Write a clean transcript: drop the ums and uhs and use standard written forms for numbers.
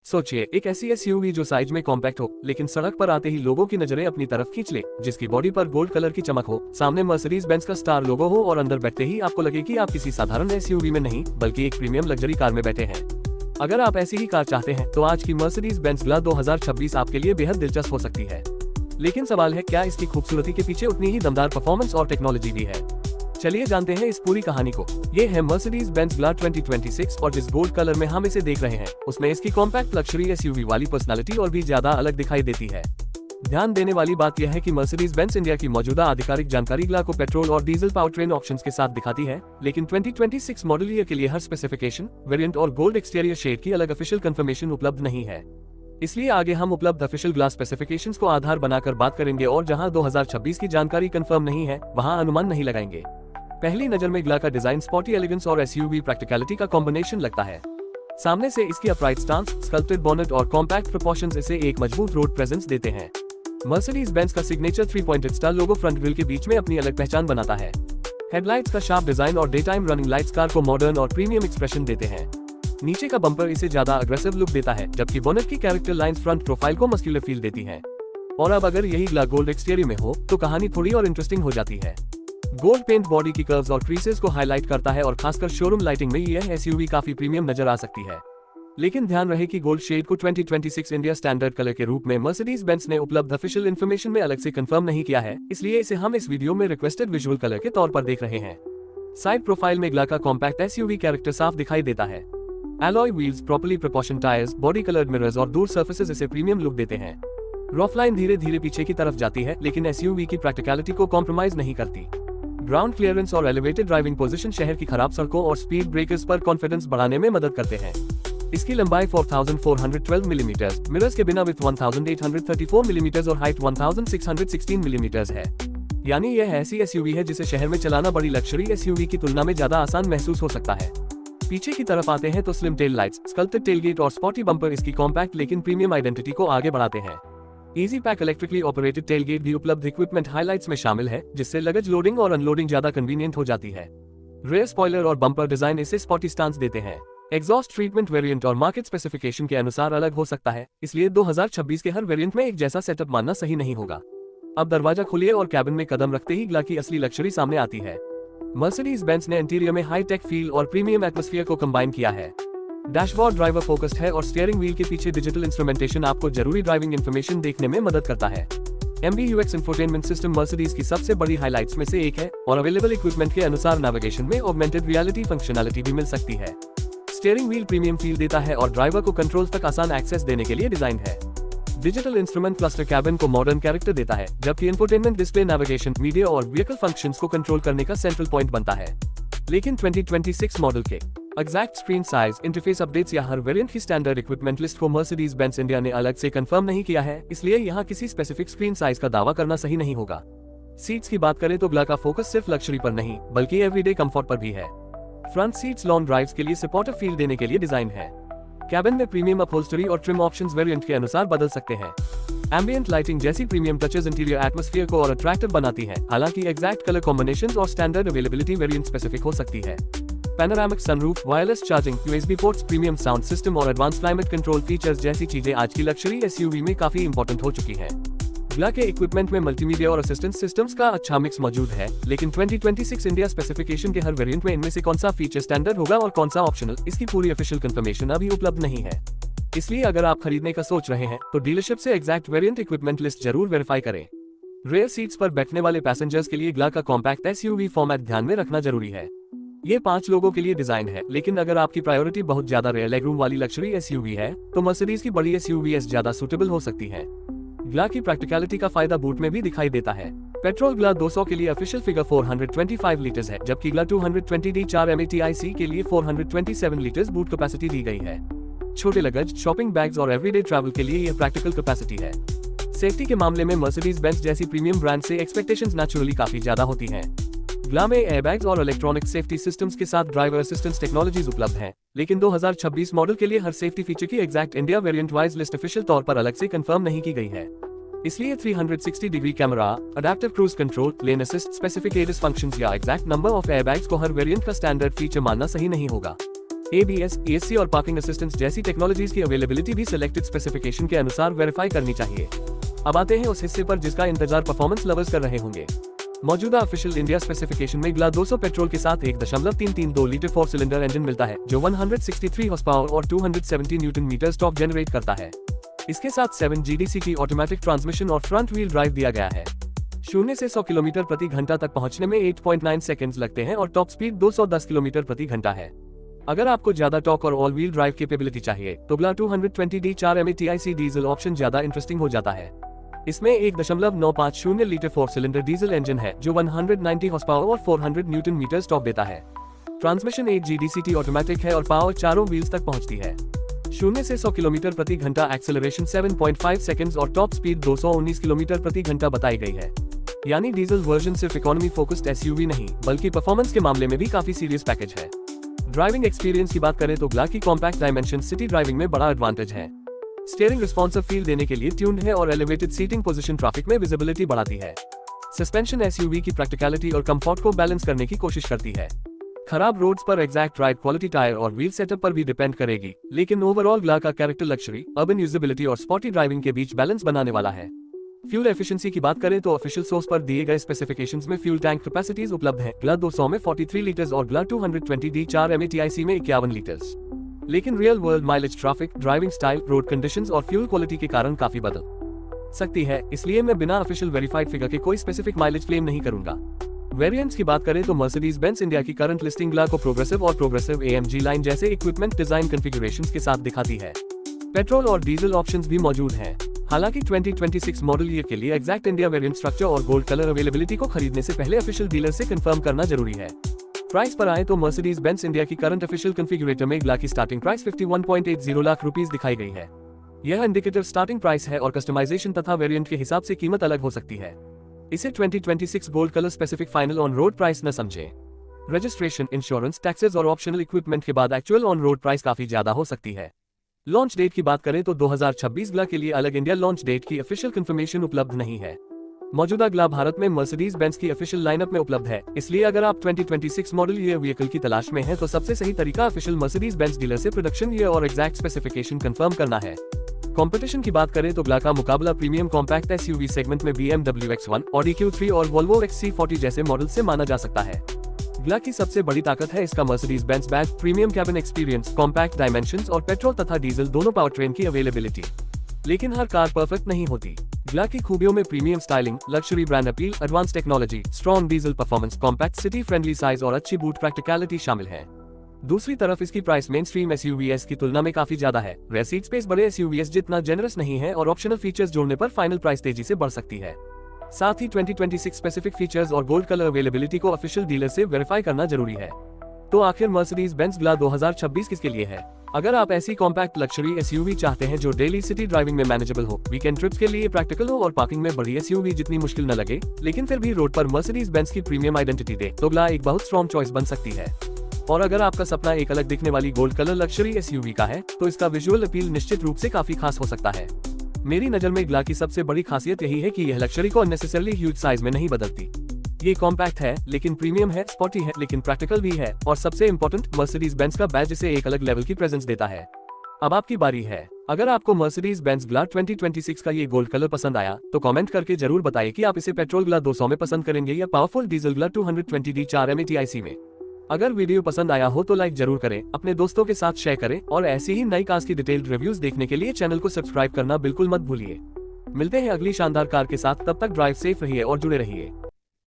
सोचिए, एक ऐसी एसयूवी जो साइज में कॉम्पैक्ट हो लेकिन सड़क पर आते ही लोगों की नजरें अपनी तरफ खींच ले, जिसकी बॉडी पर गोल्ड कलर की चमक हो, सामने मर्सिडीज बेंज का स्टार लोगो हो और अंदर बैठते ही आपको लगे कि आप किसी साधारण एसयूवी में नहीं बल्कि एक प्रीमियम लग्जरी कार में बैठे हैं। अगर आप ऐसी ही कार चाहते हैं तो आज की मर्सिडीज बेंज ग्ला 2026 आपके लिए बेहद दिलचस्प हो सकती है। लेकिन सवाल है, क्या इसकी खूबसूरती के पीछे उतनी ही दमदार परफॉर्मेंस और टेक्नोलॉजी भी है? चलिए जानते हैं इस पूरी कहानी को। ये है मर्सिडीज बेंज ग्ला 2026 और जिस गोल्ड कलर में हम इसे देख रहे हैं उसमें इसकी कॉम्पैक्ट लग्जरी एसयूवी वाली पर्सनालिटी और भी ज्यादा अलग दिखाई देती है। ध्यान देने वाली बात यह है कि मर्सिडीज बेंज इंडिया की मौजूदा आधिकारिक जानकारी ग्ला को पेट्रोल और डीजल पावरट्रेन ऑप्शंस के साथ दिखाती है, लेकिन 2026 मॉडल ईयर के लिए हर स्पेसिफिकेशन, वेरिएंट और गोल्ड एक्सटीरियर शेड की अलग ऑफिशियल कंफर्मेशन उपलब्ध नहीं है। इसलिए आगे हम उपलब्ध ऑफिशियल ग्लास स्पेसिफिकेशंस को आधार बनाकर बात करेंगे और जहां 2026 की जानकारी कंफर्म नहीं है वहां अनुमान नहीं लगाएंगे। पहली नजर में ग्ला का डिजाइन स्पॉटी एलिगेंस और एसयूवी प्रैक्टिकलिटी का कॉम्बिनेशन लगता है। सामने से इसकी अपराइट स्टांस, स्कल्प्टेड बोनेट और कॉम्पैक्ट प्रोपोर्शंस इसे एक मजबूत रोड प्रेजेंस देते हैं। मर्सिडीज बेंज का सिग्नेचर 3-पॉइंटेड स्टार लोगो फ्रंट ग्रिल के बीच में अपनी अलग पहचान बनाता है। हेडलाइट्स का शार्प डिजाइन और day time running lights car को मॉडर्न और प्रीमियम एक्सप्रेशन देते हैं। नीचे का बम्पर इसे ज्यादा अग्रेसिव लुक देता है, जबकि बोनेट की कैरेक्टर लाइंस फ्रंट प्रोफाइल को मस्क्यूलर फील देती हैं। और अब अगर यही ग्ला गोल्ड एक्सटीरियर में हो तो कहानी थोड़ी और इंटरेस्टिंग हो जाती है। गोल्ड पेंट बॉडी की कर्व्स और क्रीसेस को हाईलाइट करता है और खासकर शोरूम लाइटिंग में यह एसयूवी काफी प्रीमियम नजर आ सकती है। लेकिन ध्यान रहे कि गोल्ड शेड को 2026 इंडिया स्टैंडर्ड कलर के रूप में मर्सिडीज बेंज ने उपलब्ध ऑफिशियल इन्फॉर्मेशन में अलग से कंफर्म नहीं किया है, इसलिए इसे हम इस वीडियो में रिक्वेस्टेड विजुअल कलर के तौर पर देख रहे हैं। साइड प्रोफाइल में ग्ला का कॉम्पैक्ट एसयूवी कैरेक्टर साफ दिखाई देता है। Alloy wheels, properly proportion tyres, body coloured mirrors और दूर सर्फेसेस इसे प्रीमियम लुक देते हैं। रॉफलाइन धीरे धीरे पीछे की तरफ जाती है, लेकिन एसयूवी की प्रैक्टिकलिटी को कॉम्प्रोमाइज नहीं करती। ग्राउंड क्लियरेंस और एलिवेटेड ड्राइविंग पोजीशन शहर की खराब सड़कों और स्पीड ब्रेकर्स पर कॉन्फिडेंस बढ़ाने में मदद करते हैं। इसकी लंबाई 4412 मिलीमीटर, मिरर्स के बिना विड्थ 1834 मिलीमीटर और हाइट 1616 मिलीमीटर है। यानी यह ऐसी एसयूवी है जिसे शहर में चलाना बड़ी लग्जरी एसयूवी की तुलना में ज्यादा आसान महसूस हो सकता है। पीछे की तरफ आते हैं तो slim tail lights, sculpted tailgate और स्पॉटी बम्पर इसकी कॉम्पैक्ट लेकिन प्रीमियम आइडेंटिटी को आगे बढ़ाते हैं। Easy pack electrically operated tailgate भी उपलब्ध इक्विपमेंट हाइलाइट्स में शामिल है, जिससे लगेज लोडिंग और अनलोडिंग ज्यादा कन्वीनियंट हो जाती है। रेयर स्पॉइलर और बम्पर डिजाइन इसे स्पॉटी स्टांस देते हैं। एग्जॉस्ट ट्रीटमेंट वेरिएंट और मार्केट स्पेसिफिकेशन के अनुसार अलग हो सकता है, इसलिए 2026 के हर वेरिएंट में एक जैसा सेटअप मानना सही नहीं होगा। अब दरवाजा खुलिए और कैबिन में कदम रखते ही ग्ला की असली लग्जरी सामने आती है। मर्सिडीज बेंज ने इंटीरियर में हाई टेक फील और प्रीमियम एटमॉस्फेयर को कंबाइन किया है। डैशबोर्ड ड्राइवर फोकस्ड है और स्टीयरिंग व्हील के पीछे डिजिटल इंस्ट्रूमेंटेशन आपको जरूरी ड्राइविंग इंफॉर्मेशन देखने में मदद करता है। MBUX इंफोटेनमेंट सिस्टम मर्सिडीज की सबसे बड़ी हाइलाइट्स में से एक है और अवेलेबल इक्विपमेंट के अनुसार नेविगेशन में ऑगमेंटेड रियलिटी फंक्शनैलिटी भी मिल सकती है। स्टीयरिंग व्हील प्रीमियम फील देता है और ड्राइवर को कंट्रोल्स तक आसान एक्सेस देने के लिए डिजाइन है। डिजिटल इंस्ट्रूमेंट क्लस्टर कैबिन को मॉडर्न कैरेक्टर देता है, जबकि इंफोटेनमेंट डिस्प्ले नेविगेशन, मीडिया और व्हीकल फंक्शंस को कंट्रोल करने का सेंट्रल पॉइंट बनता है। लेकिन 2026 मॉडल के exact screen size, interface updates या हर वेरिएंट की स्टैंडर्ड इक्विपमेंट लिस्ट को मर्सिडीज बेंज इंडिया ने अलग से कंफर्म नहीं किया है, इसलिए यहाँ किसी स्पेसिफिक स्क्रीन साइज का दावा करना सही नहीं होगा। सीट्स की बात करें तो ग्ला का फोकस सिर्फ लग्जरी पर नहीं बल्कि एवरीडे कंफर्ट पर भी है। फ्रंट सीट्स लॉन्ग ड्राइव्स के लिए सपोर्टिव फील देने के लिए डिजाइन है। कैबिन में प्रीमियम अपहोल्स्टरी और ट्रिम ऑप्शंस वेरिएंट के अनुसार बदल सकते हैं। एम्बिएंट लाइटिंग जैसी प्रीमियम टचेस इंटीरियर एटमॉस्फेयर को और अट्रैक्टिव बनाती है, हालांकि एग्जैक्ट कलर कॉम्बिनेशंस और स्टैंडर्ड अवेलेबिलिटी वेरिएंट स्पेसिफिक हो सकती है। Panoramic sunroof, wireless charging, USB ports, premium sound system और एडवांस क्लाइमेट कंट्रोल फीचर्स जैसी चीजें आज की लग्जरी एसयूवी में काफी इंपॉर्टेंट हो चुकी हैं। ग्ला के इक्विपमेंट में मल्टीमीडिया और असिस्टेंस सिस्टम्स का अच्छा मिक्स मौजूद है, लेकिन 2026 इंडिया स्पेसिफिकेशन के हर वेरिएंट में इनमें से कौन सा फीचर स्टैंडर्ड होगा और कौन सा ऑप्शनल, इसकी पूरी ऑफिशियल कंफर्मेशन अभी उपलब्ध नहीं है। इसलिए अगर आप खरीदने का सोच रहे हैं तो डीलरशिप से एग्जैक्ट वेरिएंट इक्विपमेंट लिस्ट जरूर वेरीफाई करें। रेयर सीट्स पर बैठने वाले पैसेंजर्स के लिए ग्ला का कॉम्पैक्ट एसयूवी फॉर्मेट ध्यान में रखना जरूरी है। ये 5 लोगों के लिए डिजाइन है, लेकिन अगर आपकी प्रायोरिटी बहुत ज्यादा रेयर लेगरूम वाली लग्जरी एसयूवी है तो मर्सिडीज की बड़ी एसयूवी ज्यादा सूटेबल हो सकती है। ग्ला की प्रैक्टिकलिटी का फायदा बूट में भी दिखाई देता है। पेट्रोल ग्ला 200 के लिए ऑफिशियल फिगर 425 लीटर्स है, जबकि ग्ला 220D 4 MATIC के लिए 427 लीटर्स बूट कैपेसिटी दी गई है। छोटे लगेज, शॉपिंग बैग्स और एवरीडे ट्रैवल के लिए यह प्रैक्टिकल कैपेसिटी है। सेफ्टी के मामले में मर्सिडीज बेंज जैसी प्रीमियम ब्रांड से एक्सपेक्टेशंस नेचुरली काफी ज्यादा होती हैं। ग्ला में एयरबैग्स और इलेक्ट्रॉनिक सेफ्टी सिस्टम्स के साथ ड्राइवर असिस्टेंस टेक्नोलॉजीज उपलब्ध हैं, लेकिन 2026 मॉडल के लिए हर सेफ्टी फीचर की exact India variant wise list official तौर पर अलग से कंफर्म नहीं की गई है। इसलिए 360 degree camera, adaptive cruise control, लेन असिस्ट, स्पेसिफिक एडस फंक्शंस या एग्जैक्ट नंबर ऑफ एयरबैग्स को हर वेरिएंट का स्टैंडर्ड फीचर मानना सही नहीं होगा। ABS, ESC और पार्किंग असिस्टेंस जैसी टेक्नोलॉजीज की अवेलेबिलिटी भी सिलेक्टेड स्पेसिफिकेशन के अनुसार वेरीफाई करनी चाहिए। अब आते हैं उस हिस्से पर जिसका इंतजार परफॉर्मेंस लवर्स कर रहे होंगे। मौजूदा ऑफिशियल इंडिया स्पेसिफिकेशन में ग्ला 200 पेट्रोल के साथ 1.332 लीटर 4 सिलेंडर इंजन मिलता है जो 163 हॉर्स पावर और 270 न्यूटन मीटर टॉर्क जनरेट करता है। इसके साथ 7 GDCT ऑटोमेटिक ट्रांसमिशन और फ्रंट व्हील ड्राइव दिया गया है। 0 से 100 किलोमीटर प्रति घंटा तक पहुंचने में 8.9 सेकंड्स लगते हैं और टॉप स्पीड 210 किलोमीटर प्रति घंटा है। अगर आपको ज्यादा टॉर्क और ऑल व्हील ड्राइव कैपेबिलिटी चाहिए तो ग्ला 220D 4 MATIC डीजल ऑप्शन ज्यादा इंटरेस्टिंग हो जाता है। इसमें 1.950 लीटर 4 सिलेंडर डीजल इंजन है जो 190 हॉर्स पावर और 400 न्यूटन मीटर टॉर्क देता है। ट्रांसमिशन 8 GDCT ऑटोमेटिक है और पावर चारों व्हील्स तक पहुंचती है। 0 से 100 किलोमीटर प्रति घंटा एक्सेलरेशन 7.5 सेकंड्स और टॉप स्पीड 219 किलोमीटर प्रति घंटा बताई गई है। यानी डीजल वर्जन सिर्फ इकोनॉमी फोकस्ड SUV नहीं बल्कि परफॉर्मेंस के मामले में भी काफी सीरियस पैकेज है। ड्राइविंग एक्सपीरियंस की बात करें तो ग्ला की कॉम्पैक्ट डायमेंशन सिटी ड्राइविंग में बड़ा एडवांटेज है। स्टीयरिंग रिस्पॉन्सिव फील देने के लिए ट्यून्ड है और एलिवेटेड सीटिंग पोजीशन ट्रैफिक में विजिबिलिटी बढ़ाती है। सस्पेंशन SUV की प्रैक्टिकलिटी और कंफर्ट को बैलेंस करने की कोशिश करती है। खराब रोड्स पर एग्जैक्ट राइड क्वालिटी टायर और व्हील सेटअप पर भी डिपेंड करेगी, लेकिन ओवरऑल ग्ला का कैरेक्टर लग्जरी, अर्बन यूजेबिलिटी और स्पॉटी ड्राइविंग के बीच बैलेंस बनाने वाला है। फ्यूल एफिशिएंसी की बात करें तो ऑफिशियल सोर्स पर दिए गए स्पेसिफिकेशंस में फ्यूल टैंक कैपेसिटीज उपलब्ध है। ग्ला 200 में 43 लीटर्स और ग्ला 220D 4 MATIC में 51 लीटर्स। लेकिन real world mileage, traffic, driving style, road conditions और फ्यूल क्वालिटी के कारण काफी बदल सकती है, इसलिए मैं बिना ऑफिशियल वेरीफाइड फिगर के कोई स्पेसिफिक माइलेज क्लेम नहीं करूंगा। वेरिएंट्स की बात करें तो मर्सिडीज बेंज इंडिया की करंट लिस्टिंग ग्ला को प्रोग्रेसिव और प्रोग्रेसिव AMG लाइन जैसे इक्विपमेंट डिजाइन कॉन्फ़िगरेशंस के साथ दिखाती है। पेट्रोल और डीजल ऑप्शंस भी मौजूद हैं। हालांकि 2026 मॉडल ईयर के लिए एग्जैक्ट इंडिया वेरिएंट स्ट्रक्चर और गोल्ड कलर अवेलेबिलिटी को खरीदने से पहले ऑफिशियल डीलर से कंफर्म करना जरूरी है। प्राइस पर आए तो मर्सिडीज बेंज इंडिया की करंट ऑफिशियल कॉन्फ़िगरेटर में ग्ला की स्टार्टिंग प्राइस 51.80 लाख रुपीस दिखाई गई है। यह इंडिकेटिव स्टार्टिंग प्राइस है और कस्टमाइजेशन तथा वेरिएंट के हिसाब से कीमत अलग हो सकती है। इसे 2026 gold colour specific final on road price न समझें। रजिस्ट्रेशन, इंश्योरेंस, टैक्सेस और ऑप्शनल इक्विपमेंट के बाद एक्चुअल ऑन रोड प्राइस काफी ज्यादा हो सकती है। लॉन्च डेट की बात करें तो 2026 ग्ला के लिए अलग इंडिया लॉन्च डेट की ऑफिशियल कंफर्मेशन उपलब्ध नहीं है। मौजूदा ग्ला भारत में मर्सिडीज बेंज की ऑफिशियल लाइनअप में उपलब्ध है, इसलिए अगर आप 2026 मॉडल ईयर व्हीकल की तलाश में हैं तो सबसे सही तरीका ऑफिशियल मर्सिडीज बेंज डीलर से प्रोडक्शन ईयर और एग्जैक्ट स्पेसिफिकेशन कंफर्म करना है। कंपटीशन की बात करें तो ग्ला का मुकाबला प्रीमियम कॉम्पैक्ट SUV सेगमेंट में BMW X1, Audi Q3 और Volvo XC40 जैसे मॉडल से माना जा सकता है। ग्ला की सबसे बड़ी ताकत है इसका Mercedes Benz badge premium cabin experience, compact dimensions और पेट्रोल तथा डीजल दोनों पावर ट्रेन की अवेलेबिलिटी। लेकिन हर कार परफेक्ट नहीं होती। ग्ला की खूबियों में premium styling, luxury brand appeal, advance technology, strong diesel performance, compact city friendly size और अच्छी बूट प्रैक्टिकलिटी शामिल है। दूसरी तरफ इसकी प्राइस मेन स्ट्रीम SUVs की तुलना में काफी ज्यादा है। रेयर सीट स्पेस बड़े SUVs जितना जेनरस नहीं है और ऑप्शनल फीचर्स जोड़ने पर फाइनल प्राइस तेजी से बढ़ सकती है। साथ ही 2026 स्पेसिफिक फीचर्स और गोल्ड कलर अवेलेबिलिटी को ऑफिशियल डीलर से वेरीफाई करना जरूरी है। तो आखिर मर्सिडीज बेंज ग्ला 2026 किसके लिए है? अगर आप ऐसी कॉम्पैक्ट लग्जरी SUV चाहते हैं जो डेली सिटी ड्राइविंग में मैनेजेबल हो, वीकेंड ट्रिप्स के लिए प्रैक्टिकल हो और पार्किंग में बड़ी SUV जितनी मुश्किल न लगे, लेकिन फिर भी रोड पर मर्सिडीज बेंज की प्रीमियम आइडेंटिटी दे, तो ग्ला एक बहुत स्ट्रॉन्ग चॉइस बन सकती है। और अगर आपका सपना एक अलग दिखने वाली गोल्ड कलर लग्जरी SUV का है, तो इसका विजुअल अपील निश्चित रूप से काफी खास हो सकता है। मेरी नजर में ग्ला की सबसे बड़ी खासियत यही है कि यह लग्जरी को अननेसेसरली ह्यूज साइज में नहीं बदलती। ये कॉम्पैक्ट है लेकिन प्रीमियम है, स्पॉटी है लेकिन प्रैक्टिकल भी है, और सबसे इम्पोर्टेंट मर्सिडीज बेंज का बैज इसे एक अलग लेवल की प्रेजेंस देता है। अब आपकी बारी है। अगर आपको मर्सिडीज बेंज ग्ला 2026 का ये गोल्ड कलर पसंद आया तो कमेंट करके जरूर बताइए कि आप इसे पेट्रोल ग्ला 200 में पसंद करेंगे या पावरफुल डीजल ग्ला 220D 4 MATIC में। अगर वीडियो पसंद आया हो तो लाइक जरूर करें, अपने दोस्तों के साथ शेयर करें और ऐसी ही नई कार्स की डिटेल्ड रिव्यूज देखने के लिए चैनल को सब्सक्राइब करना बिल्कुल मत भूलिए। मिलते हैं अगली शानदार कार के साथ, तब तक ड्राइव सेफ रहिए और जुड़े रहिए।